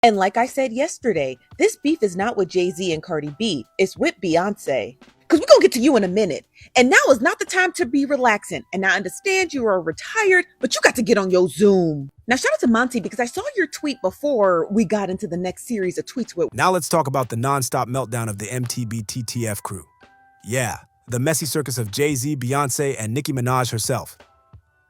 And like I said yesterday, this beef is not with Jay-Z and Cardi B, it's with Beyoncé. Because we're going to get to you in a minute. And now is not the time to be relaxing. And I understand you are retired, but you got to get on your Zoom. Now, shout out to Monty because I saw your tweet before we got into the next series of tweets with. Now let's talk about the non-stop meltdown of the MTV TTF crew. Yeah, the messy circus of Jay-Z, Beyoncé, and Nicki Minaj herself.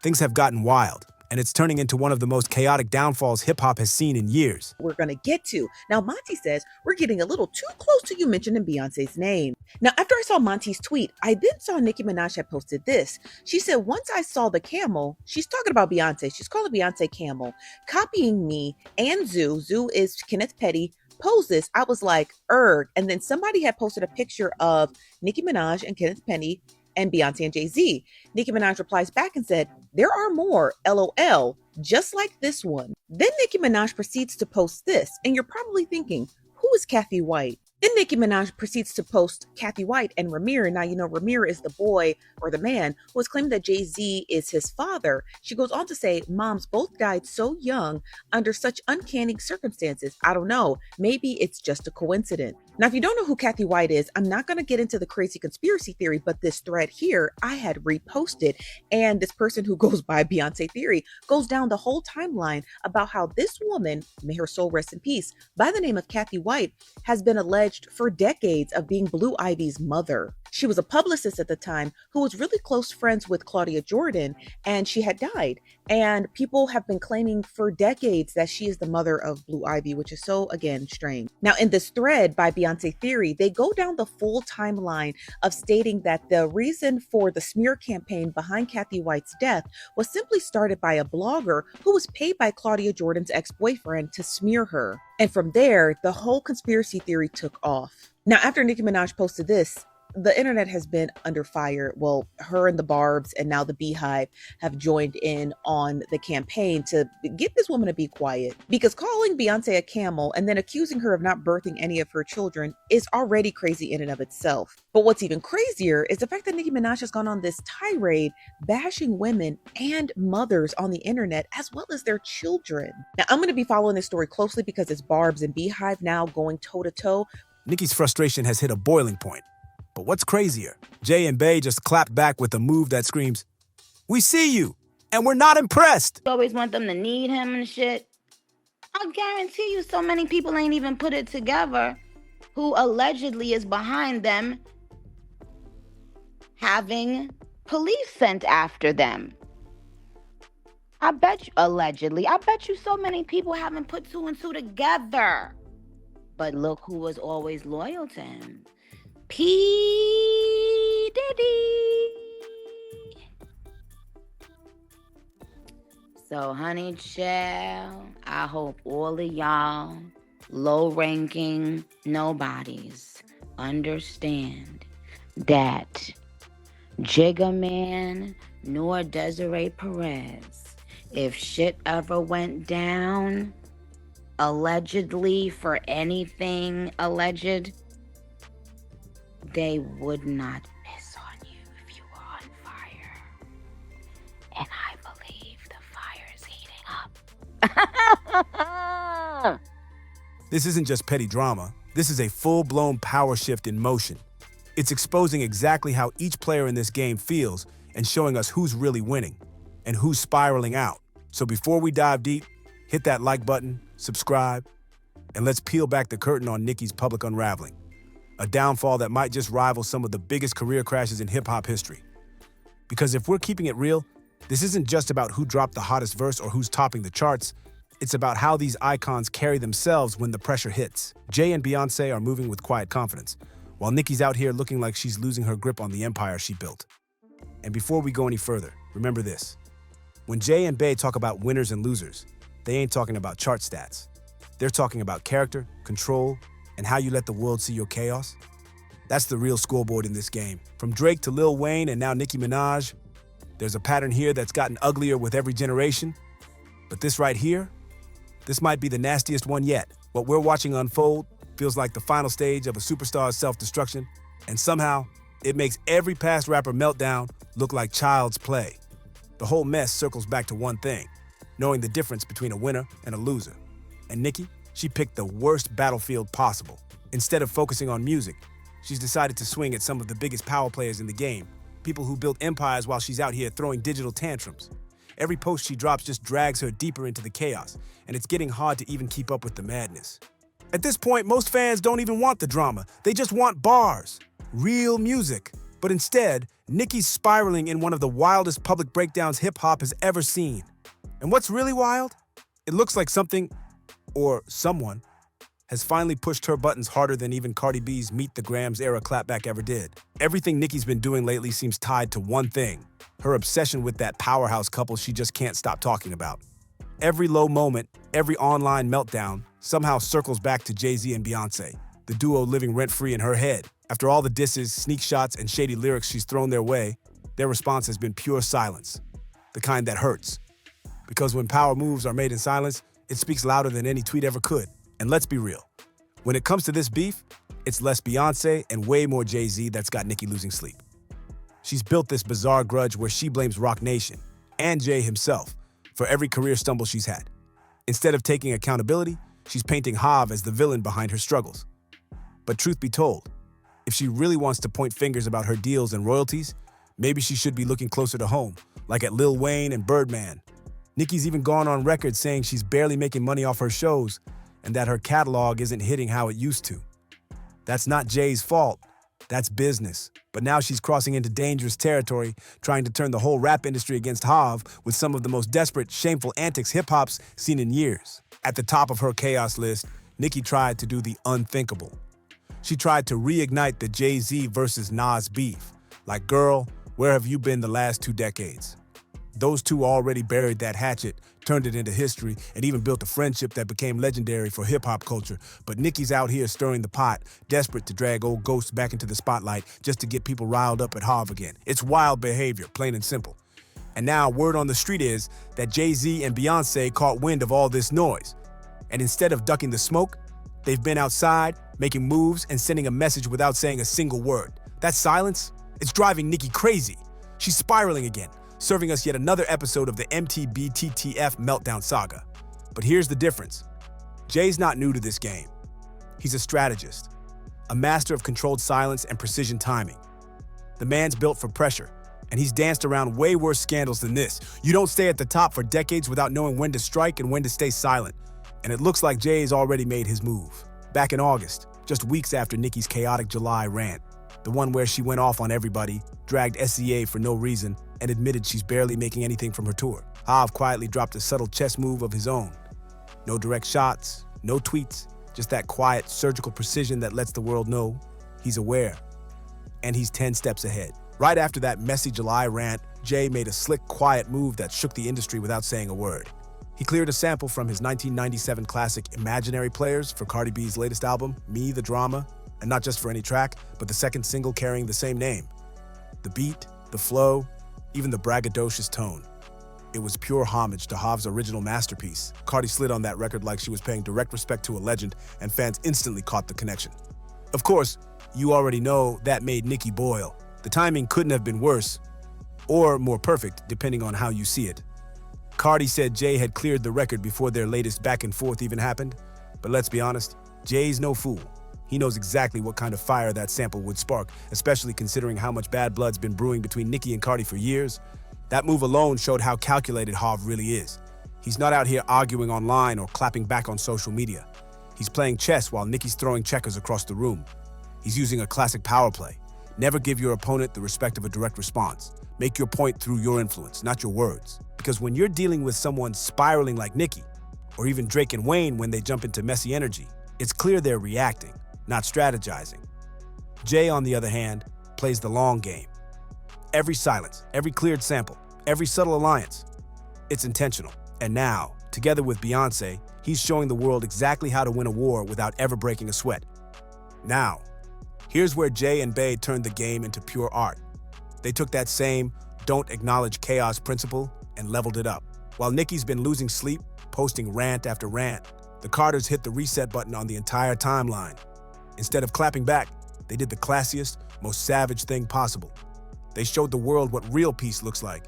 Things have gotten wild, and it's turning into one of the most chaotic downfalls hip-hop has seen in years. We're going to get to. Now, Monty says we're getting a little too close to you mentioning Beyonce's name. Now, after I saw Monty's tweet, I then saw Nicki Minaj had posted this. She said, once I saw the camel, she's talking about Beyonce. She's calling Beyonce camel, copying me and Zoo. Zoo is Kenneth Petty. Poses. I was like, erg. And then somebody had posted a picture of Nicki Minaj and Kenneth Petty and Beyonce and Jay-Z. Nicki Minaj replies back and said, there are more, LOL, just like this one. Then Nicki Minaj proceeds to post this, and you're probably thinking, who is Kathy White? Then Nicki Minaj proceeds to post Kathy White and Ramir. Now, you know, Ramir is the boy or the man who is claiming that Jay-Z is his father. She goes on to say, moms both died so young under such uncanny circumstances. I don't know. Maybe it's just a coincidence. Now, if you don't know who Kathy White is, I'm not going to get into the crazy conspiracy theory, but this thread here I had reposted. And this person who goes by Beyonce Theory goes down the whole timeline about how this woman, may her soul rest in peace, by the name of Kathy White, has been alleged for decades of being Blue Ivy's mother. She was a publicist at the time who was really close friends with Claudia Jordan, and she had died. And people have been claiming for decades that she is the mother of Blue Ivy, which is so, again, strange. Now, in this thread by Beyonce Theory, they go down the full timeline of stating that the reason for the smear campaign behind Kathy White's death was simply started by a blogger who was paid by Claudia Jordan's ex-boyfriend to smear her. And from there, the whole conspiracy theory took off. Now, after Nicki Minaj posted this, the internet has been under fire. Well, her and the Barbs and now the Beehive have joined in on the campaign to get this woman to be quiet, because calling Beyonce a camel and then accusing her of not birthing any of her children is already crazy in and of itself. But what's even crazier is the fact that Nicki Minaj has gone on this tirade bashing women and mothers on the internet as well as their children. Now, I'm going to be following this story closely because it's Barbs and Beehive now going toe to toe. Nicki's frustration has hit a boiling point. But what's crazier? Jay and Bey just clapped back with a move that screams, "We see you, and we're not impressed." You always want them to need him and shit. I guarantee you so many people ain't even put it together who allegedly is behind them having police sent after them. I bet you, allegedly, I bet you so many people haven't put two and two together. But look who was always loyal to him. P. Diddy. So, honey child, I hope all of y'all low-ranking nobodies understand that Jigga Man nor Desiree Perez, if shit ever went down, allegedly for anything alleged, they would not piss on you if you were on fire. And I believe the fire's heating up. This isn't just petty drama. This is a full-blown power shift in motion. It's exposing exactly how each player in this game feels and showing us who's really winning and who's spiraling out. So before we dive deep, hit that like button, subscribe, and let's peel back the curtain on Nicki's public unraveling. A downfall that might just rival some of the biggest career crashes in hip-hop history. Because if we're keeping it real, this isn't just about who dropped the hottest verse or who's topping the charts. It's about how these icons carry themselves when the pressure hits. Jay and Beyoncé are moving with quiet confidence, while Nicki's out here looking like she's losing her grip on the empire she built. And before we go any further, remember this. When Jay and Bey talk about winners and losers, they ain't talking about chart stats. They're talking about character, control, and how you let the world see your chaos. That's the real scoreboard in this game. From Drake to Lil Wayne and now Nicki Minaj, there's a pattern here that's gotten uglier with every generation. But this right here, this might be the nastiest one yet. What we're watching unfold feels like the final stage of a superstar's self-destruction, and somehow it makes every past rapper meltdown look like child's play. The whole mess circles back to one thing, knowing the difference between a winner and a loser. And Nicki, She picked the worst battlefield possible. Instead of focusing on music, she's decided to swing at some of the biggest power players in the game, people who built empires while she's out here throwing digital tantrums. Every post she drops just drags her deeper into the chaos, and it's getting hard to even keep up with the madness. At this point, most fans don't even want the drama. They just want bars, real music. But instead, Nicki's spiraling in one of the wildest public breakdowns hip-hop has ever seen. And what's really wild? It looks like something, or someone, has finally pushed her buttons harder than even Cardi B's Meet the Grams era clapback ever did. Everything Nicki's been doing lately seems tied to one thing: her obsession with that powerhouse couple she just can't stop talking about. Every low moment, every online meltdown, somehow circles back to Jay-Z and Beyoncé, the duo living rent-free in her head. After all the disses, sneak shots, and shady lyrics she's thrown their way, their response has been pure silence, the kind that hurts. Because when power moves are made in silence, it speaks louder than any tweet ever could. And let's be real, when it comes to this beef, it's less Beyoncé and way more Jay-Z that's got Nicki losing sleep. She's built this bizarre grudge where she blames Roc Nation and Jay himself for every career stumble she's had. Instead of taking accountability, she's painting Hav as the villain behind her struggles. But truth be told, if she really wants to point fingers about her deals and royalties, maybe she should be looking closer to home, like at Lil Wayne and Birdman. Nicki's even gone on record saying she's barely making money off her shows and that her catalog isn't hitting how it used to. That's not Jay's fault. That's business. But now she's crossing into dangerous territory, trying to turn the whole rap industry against Hav with some of the most desperate, shameful antics hip-hop's seen in years. At the top of her chaos list, Nicki tried to do the unthinkable. She tried to reignite the Jay-Z versus Nas beef. Like, girl, where have you been the last 2 decades? Those two already buried that hatchet, turned it into history, and even built a friendship that became legendary for hip-hop culture. But Nicki's out here stirring the pot, desperate to drag old ghosts back into the spotlight just to get people riled up at Hav again. It's wild behavior, plain and simple. And now word on the street is that Jay-Z and Beyoncé caught wind of all this noise. And instead of ducking the smoke, they've been outside, making moves and sending a message without saying a single word. That silence, it's driving Nicki crazy. She's spiraling again, serving us yet another episode of the MTBTTF meltdown saga. But here's the difference. Jay's not new to this game. He's a strategist, a master of controlled silence and precision timing. The man's built for pressure, and he's danced around way worse scandals than this. You don't stay at the top for decades without knowing when to strike and when to stay silent. And it looks like Jay's already made his move. Back in August, just weeks after Nicki's chaotic July rant, the one where she went off on everybody, dragged SCA for no reason, and admitted she's barely making anything from her tour, Hav quietly dropped a subtle chess move of his own. No direct shots, no tweets, just that quiet, surgical precision that lets the world know he's aware. And he's 10 steps ahead. Right after that messy July rant, Jay made a slick, quiet move that shook the industry without saying a word. He cleared a sample from his 1997 classic Imaginary Players for Cardi B's latest album, Me, the Drama, and not just for any track, but the second single carrying the same name. The beat, the flow, even the braggadocious tone. It was pure homage to Hav's original masterpiece. Cardi slid on that record like she was paying direct respect to a legend, and fans instantly caught the connection. Of course, you already know that made Nicki boil. The timing couldn't have been worse, or more perfect, depending on how you see it. Cardi said Jay had cleared the record before their latest back and forth even happened, but let's be honest, Jay's no fool. He knows exactly what kind of fire that sample would spark, especially considering how much bad blood's been brewing between Nicki and Cardi for years. That move alone showed how calculated Hav really is. He's not out here arguing online or clapping back on social media. He's playing chess while Nicki's throwing checkers across the room. He's using a classic power play. Never give your opponent the respect of a direct response. Make your point through your influence, not your words. Because when you're dealing with someone spiraling like Nicki, or even Drake and Wayne when they jump into messy energy, it's clear they're reacting, not strategizing. Jay, on the other hand, plays the long game. Every silence, every cleared sample, every subtle alliance, it's intentional. And now, together with Beyoncé, he's showing the world exactly how to win a war without ever breaking a sweat. Now, here's where Jay and Bey turned the game into pure art. They took that same don't acknowledge chaos principle and leveled it up. While Nicki's been losing sleep, posting rant after rant, the Carters hit the reset button on the entire timeline. Instead of clapping back, they did the classiest, most savage thing possible. They showed the world what real peace looks like.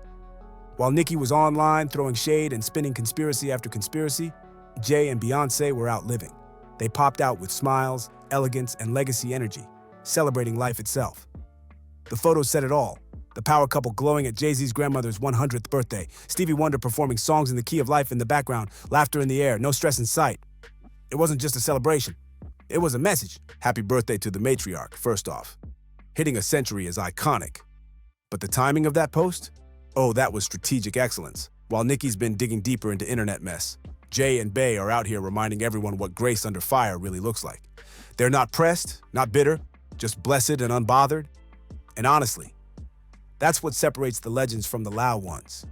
While Nicki was online throwing shade and spinning conspiracy after conspiracy, Jay and Beyoncé were out living. They popped out with smiles, elegance, and legacy energy, celebrating life itself. The photos said it all. The power couple glowing at Jay-Z's grandmother's 100th birthday, Stevie Wonder performing songs in the key of life in the background, laughter in the air, no stress in sight. It wasn't just a celebration. It was a message. Happy birthday to the matriarch, first off. Hitting a century is iconic. But the timing of that post? Oh, that was strategic excellence. While Nicki's been digging deeper into internet mess, Jay and Bey are out here reminding everyone what grace under fire really looks like. They're not pressed, not bitter, just blessed and unbothered. And honestly, that's what separates the legends from the loud ones.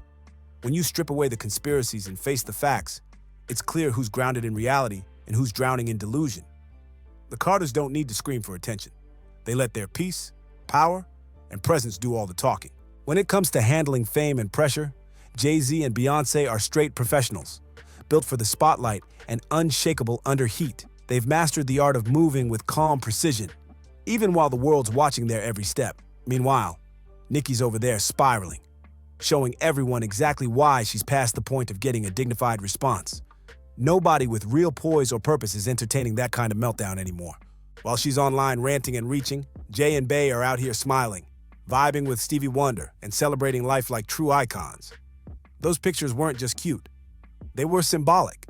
When you strip away the conspiracies and face the facts, it's clear who's grounded in reality and who's drowning in delusion. The Carters don't need to scream for attention. They let their peace, power, and presence do all the talking. When it comes to handling fame and pressure, Jay-Z and Beyoncé are straight professionals, built for the spotlight and unshakable under heat. They've mastered the art of moving with calm precision, even while the world's watching their every step. Meanwhile, Nicki's over there spiraling, showing everyone exactly why she's past the point of getting a dignified response. Nobody with real poise or purpose is entertaining that kind of meltdown anymore. While she's online ranting and reaching, Jay and Bey are out here smiling, vibing with Stevie Wonder and celebrating life like true icons. Those pictures weren't just cute. They were symbolic.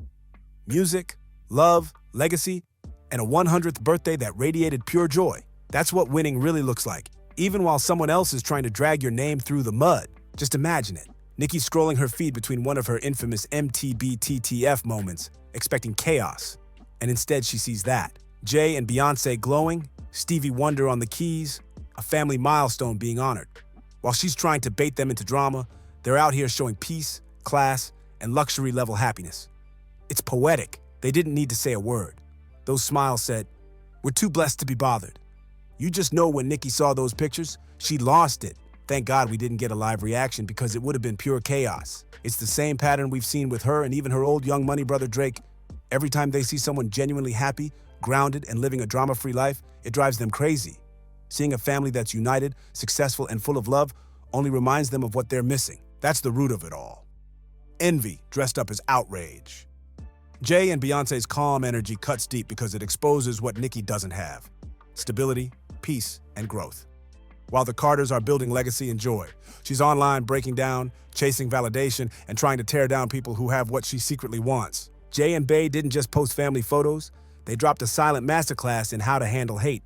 Music, love, legacy, and a 100th birthday that radiated pure joy. That's what winning really looks like, even while someone else is trying to drag your name through the mud. Just imagine it. Nicki scrolling her feed between one of her infamous MTBTTF moments, expecting chaos. And instead she sees that. Jay and Beyoncé glowing, Stevie Wonder on the keys, a family milestone being honored. While she's trying to bait them into drama, they're out here showing peace, class, and luxury-level happiness. It's poetic. They didn't need to say a word. Those smiles said, "We're too blessed to be bothered." You just know when Nicki saw those pictures, she lost it. Thank God we didn't get a live reaction because it would have been pure chaos. It's the same pattern we've seen with her and even her old Young Money brother Drake. Every time they see someone genuinely happy, grounded, and living a drama-free life, it drives them crazy. Seeing a family that's united, successful, and full of love only reminds them of what they're missing. That's the root of it all. Envy dressed up as outrage. Jay and Beyoncé's calm energy cuts deep because it exposes what Nicki doesn't have: stability, peace, and growth. While the Carters are building legacy and joy, she's online breaking down, chasing validation, and trying to tear down people who have what she secretly wants. Jay and Bey didn't just post family photos, they dropped a silent masterclass in how to handle hate.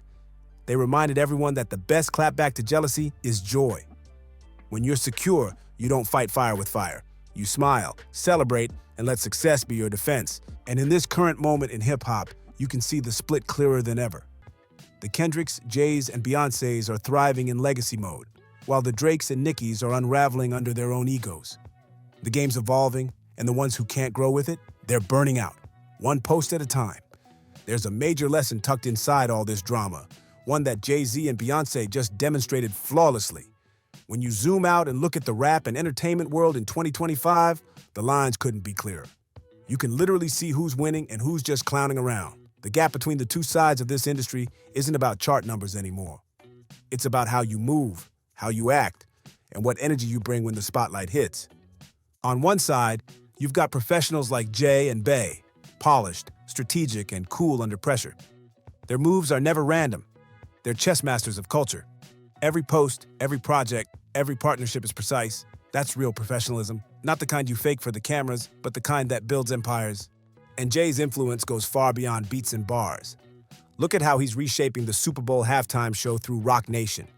They reminded everyone that the best clapback to jealousy is joy. When you're secure, you don't fight fire with fire. You smile, celebrate, and let success be your defense. And in this current moment in hip-hop, you can see the split clearer than ever. The Kendricks, Jays, and Beyoncés are thriving in legacy mode, while the Drakes and Nickis are unraveling under their own egos. The game's evolving, and the ones who can't grow with it, they're burning out, one post at a time. There's a major lesson tucked inside all this drama, one that Jay-Z and Beyoncé just demonstrated flawlessly. When you zoom out and look at the rap and entertainment world in 2025, the lines couldn't be clearer. You can literally see who's winning and who's just clowning around. The gap between the two sides of this industry isn't about chart numbers anymore. It's about how you move, how you act, and what energy you bring when the spotlight hits. On one side, you've got professionals like Jay and Bey, polished, strategic, and cool under pressure. Their moves are never random. They're chess masters of culture. Every post, every project, every partnership is precise. That's real professionalism. Not the kind you fake for the cameras, but the kind that builds empires. And Jay's influence goes far beyond beats and bars. Look at how he's reshaping the Super Bowl halftime show through Rock Nation,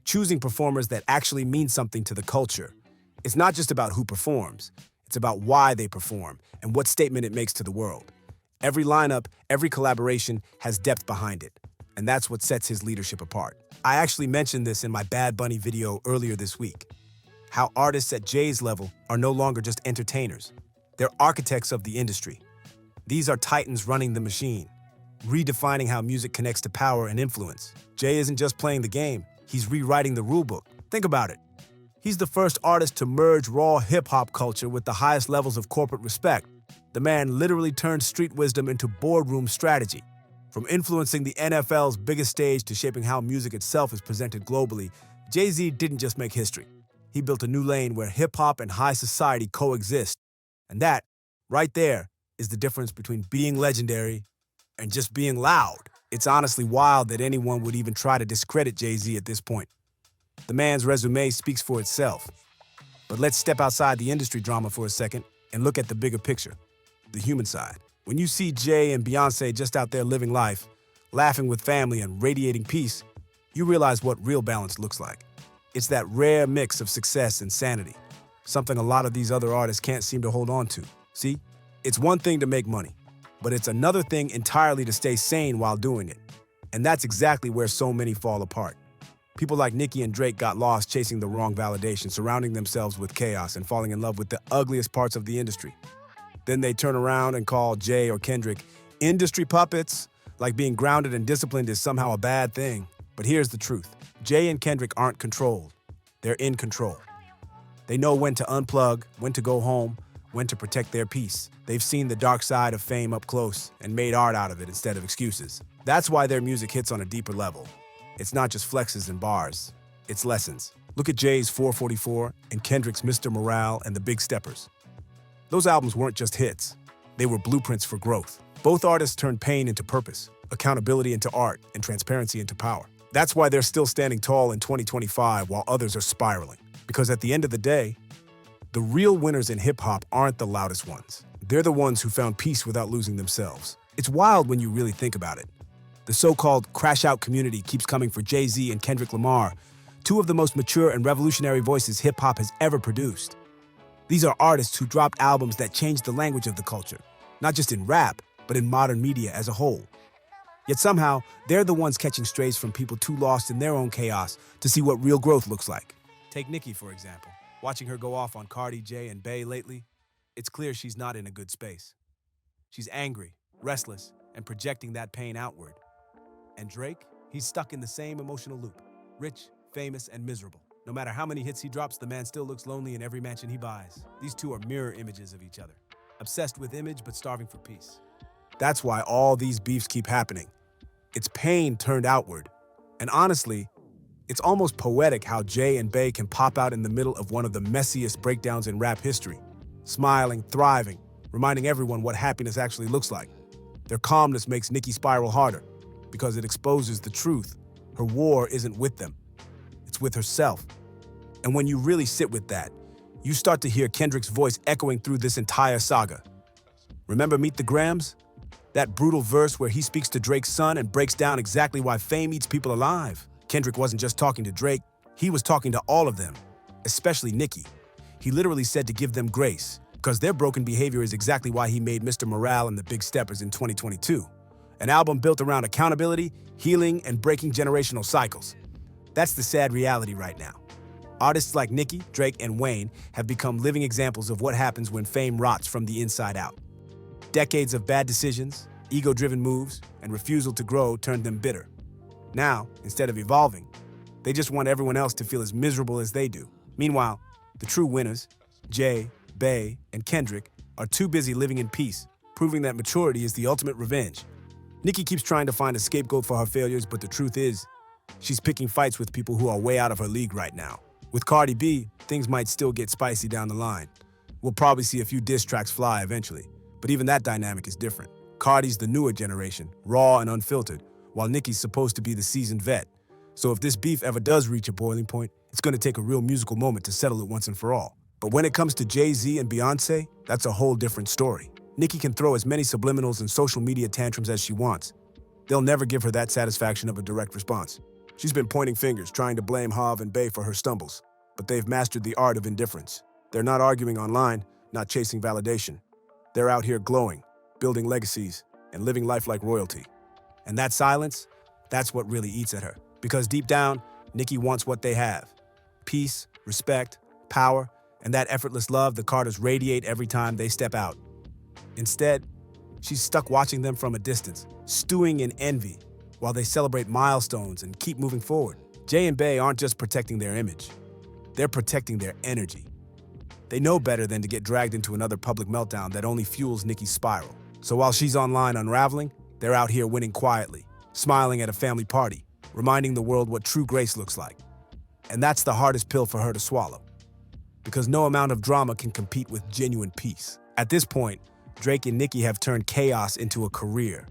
choosing performers that actually mean something to the culture. It's not just about who performs, it's about why they perform and what statement it makes to the world. Every lineup, every collaboration has depth behind it, and that's what sets his leadership apart. I actually mentioned this in my Bad Bunny video earlier this week, how artists at Jay's level are no longer just entertainers. They're architects of the industry. These are titans running the machine, redefining how music connects to power and influence. Jay isn't just playing the game, he's rewriting the rulebook. Think about it. He's the first artist to merge raw hip-hop culture with the highest levels of corporate respect. The man literally turned street wisdom into boardroom strategy. From influencing the NFL's biggest stage to shaping how music itself is presented globally, Jay-Z didn't just make history. He built a new lane where hip-hop and high society coexist. And that, right there, is the difference between being legendary and just being loud. It's honestly wild that anyone would even try to discredit Jay-Z at this point. The man's resume speaks for itself. But let's step outside the industry drama for a second and look at the bigger picture, the human side. When you see Jay and Beyoncé just out there living life, laughing with family and radiating peace, you realize what real balance looks like. It's that rare mix of success and sanity, something a lot of these other artists can't seem to hold on to. See, it's one thing to make money, but it's another thing entirely to stay sane while doing it. And that's exactly where so many fall apart. People like Nicki and Drake got lost chasing the wrong validation, surrounding themselves with chaos and falling in love with the ugliest parts of the industry. Then they turn around and call Jay or Kendrick industry puppets, like being grounded and disciplined is somehow a bad thing. But here's the truth. Jay and Kendrick aren't controlled. They're in control. They know when to unplug, when to go home, when to protect their peace. They've seen the dark side of fame up close and made art out of it instead of excuses. That's why their music hits on a deeper level. It's not just flexes and bars, it's lessons. Look at Jay's 444 and Kendrick's Mr. Morale and the Big Steppers. Those albums weren't just hits, they were blueprints for growth. Both artists turned pain into purpose, accountability into art, and transparency into power. That's why they're still standing tall in 2025 while others are spiraling. Because at the end of the day, the real winners in hip-hop aren't the loudest ones. They're the ones who found peace without losing themselves. It's wild when you really think about it. The so-called crash-out community keeps coming for Jay-Z and Kendrick Lamar, two of the most mature and revolutionary voices hip-hop has ever produced. These are artists who dropped albums that changed the language of the culture, not just in rap, but in modern media as a whole. Yet somehow, they're the ones catching strays from people too lost in their own chaos to see what real growth looks like. Take Nicki, for example. Watching her go off on Cardi, Jay, and Bey lately, it's clear she's not in a good space. She's angry, restless, and projecting that pain outward. And Drake, he's stuck in the same emotional loop. Rich, famous, and miserable. No matter how many hits he drops, the man still looks lonely in every mansion he buys. These two are mirror images of each other. Obsessed with image, but starving for peace. That's why all these beefs keep happening. It's pain turned outward. And honestly, it's almost poetic how Jay and Bey can pop out in the middle of one of the messiest breakdowns in rap history. Smiling, thriving, reminding everyone what happiness actually looks like. Their calmness makes Nicki spiral harder, because it exposes the truth. Her war isn't with them. It's with herself. And when you really sit with that, you start to hear Kendrick's voice echoing through this entire saga. Remember Meet the Grams? That brutal verse where he speaks to Drake's son and breaks down exactly why fame eats people alive. Kendrick wasn't just talking to Drake, he was talking to all of them, especially Nicki. He literally said to give them grace, because their broken behavior is exactly why he made Mr. Morale and the Big Steppers in 2022. An album built around accountability, healing, and breaking generational cycles. That's the sad reality right now. Artists like Nicki, Drake, and Wayne have become living examples of what happens when fame rots from the inside out. Decades of bad decisions, ego-driven moves, and refusal to grow turned them bitter. Now, instead of evolving, they just want everyone else to feel as miserable as they do. Meanwhile, the true winners, Jay, Bey, and Kendrick, are too busy living in peace, proving that maturity is the ultimate revenge. Nicki keeps trying to find a scapegoat for her failures, but the truth is, she's picking fights with people who are way out of her league right now. With Cardi B, things might still get spicy down the line. We'll probably see a few diss tracks fly eventually, but even that dynamic is different. Cardi's the newer generation, raw and unfiltered, while Nicki's supposed to be the seasoned vet. So if this beef ever does reach a boiling point, it's gonna take a real musical moment to settle it once and for all. But when it comes to Jay-Z and Beyoncé, that's a whole different story. Nicki can throw as many subliminals and social media tantrums as she wants. They'll never give her that satisfaction of a direct response. She's been pointing fingers, trying to blame Hav and Bey for her stumbles, but they've mastered the art of indifference. They're not arguing online, not chasing validation. They're out here glowing, building legacies, and living life like royalty. And that silence, that's what really eats at her. Because deep down, Nicki wants what they have. Peace, respect, power, and that effortless love the Carters radiate every time they step out. Instead, she's stuck watching them from a distance, stewing in envy, while they celebrate milestones and keep moving forward. Jay and Bey aren't just protecting their image, they're protecting their energy. They know better than to get dragged into another public meltdown that only fuels Nicki's spiral. So while she's online unraveling, they're out here winning quietly, smiling at a family party, reminding the world what true grace looks like. And that's the hardest pill for her to swallow, because no amount of drama can compete with genuine peace. At this point, Drake and Nicki have turned chaos into a career.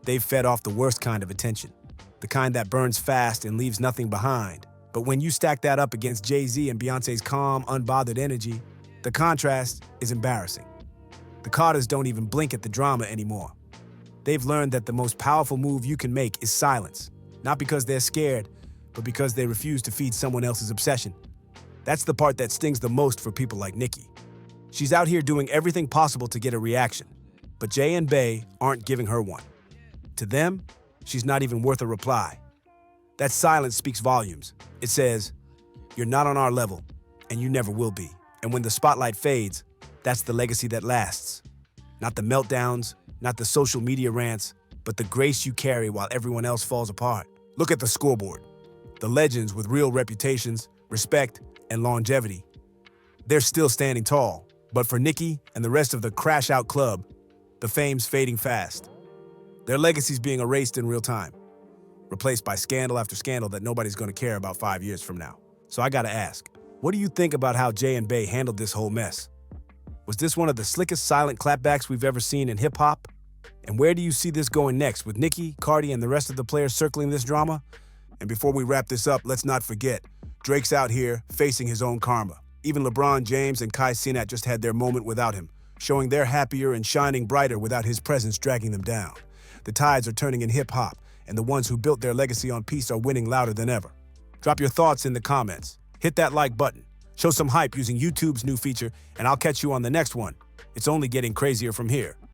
They've fed off the worst kind of attention, the kind that burns fast and leaves nothing behind. But when you stack that up against Jay-Z and Beyoncé's calm, unbothered energy, the contrast is embarrassing. The Carters don't even blink at the drama anymore. They've learned that the most powerful move you can make is silence, not because they're scared, but because they refuse to feed someone else's obsession. That's the part that stings the most for people like Nicki. She's out here doing everything possible to get a reaction, but Jay and Bey aren't giving her one. To them, she's not even worth a reply. That silence speaks volumes. It says, you're not on our level, and you never will be. And when the spotlight fades, that's the legacy that lasts. Not the meltdowns, not the social media rants, but the grace you carry while everyone else falls apart. Look at the scoreboard. The legends with real reputations, respect, and longevity. They're still standing tall. But for Nicki and the rest of the Crash Out Club, the fame's fading fast. Their legacy's being erased in real time, replaced by scandal after scandal that nobody's gonna care about 5 years from now. So I gotta ask, what do you think about how Jay and Bey handled this whole mess? Was this one of the slickest silent clapbacks we've ever seen in hip-hop? And where do you see this going next, with Nicki, Cardi, and the rest of the players circling this drama? And before we wrap this up, let's not forget, Drake's out here facing his own karma. Even LeBron James and Kai Cenat just had their moment without him, showing they're happier and shining brighter without his presence dragging them down. The tides are turning in hip-hop, and the ones who built their legacy on peace are winning louder than ever. Drop your thoughts in the comments. Hit that like button. Show some hype using YouTube's new feature, and I'll catch you on the next one. It's only getting crazier from here.